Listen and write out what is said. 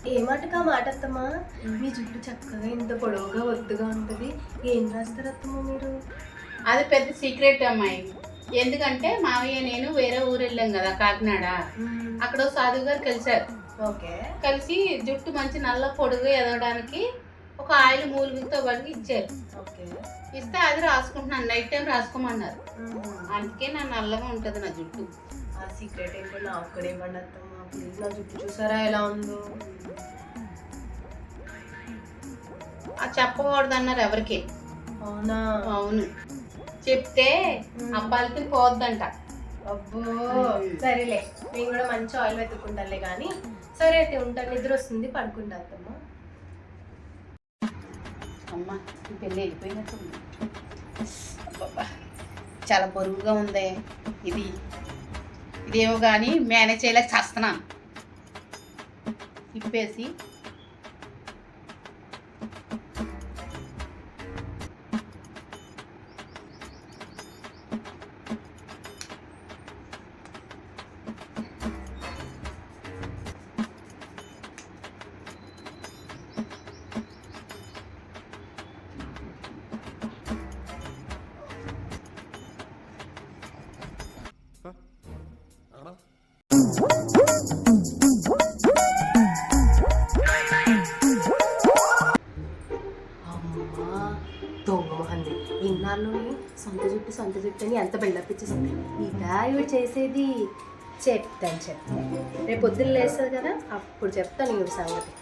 ఏ మాటకా మాట అత్తమ్మా. మీ జుట్టు చక్కగా ఇంత పొడవుగా ఒత్తుగా ఉంటుంది. ఏం రాస్తారు అత్తమ్మా మీరు? అది పెద్ద సీక్రెట్ అమ్మాయి. ఎందుకంటే మావయ్య నేను వేరే ఊరు వెళ్ళాం కదా కాకినాడ. అక్కడ సాధువు గారు కలిశారు. ఓకే. కలిసి జుట్టు మంచి నల్ల పొడుగు ఎదగడానికి ఒక ఆయిల్ మూలికతో పడికి ఇచ్చారు. ఓకే. ఇస్తే అది రాసుకుంటున్నాను, నైట్ టైం రాసుకోమన్నారు. అందుకే నా నల్లగా ఉంటుంది నా జుట్టు. ఆ సీక్రెట్ ఏంటో నాకు కూడా ఇవ్వండి అత్తమ్మా ప్లీజ్. నా జుట్టు చూసారా ఎలా ఉందో? అది చెప్పకూడదు అన్నారు ఎవరికి. అవునా? అవును, చెప్తే అబ్బాయిలకి పోద్దంట. అబ్బో సరేలే, నేను కూడా మంచి ఆయిల్ వెతుక్కుంటానులే. కానీ సరే అయితే ఉంటాను, నిద్ర వస్తుంది, పడుకుంటా అత్తమ్మా. అమ్మ ఈ పెళ్ళి వెళ్ళిపోయినట్టు చాలా బరువుగా ఉంది. ఇదేమో కానీ మేనేజ్ చేయలేక చేస్తున్నాను. తిప్పేసి అమ్మా దొంగ మొహంది, ఇన్నాళ్ళలోని సొంత జుట్టు అని ఎంత బిల్డప్ ఇచ్చేసింది. ఇదా ఇవి చేసేది? చెప్తాను. రేపు పొద్దున్న లేస్తుంది కదా, అప్పుడు చెప్తాను ఇవి సంగతి.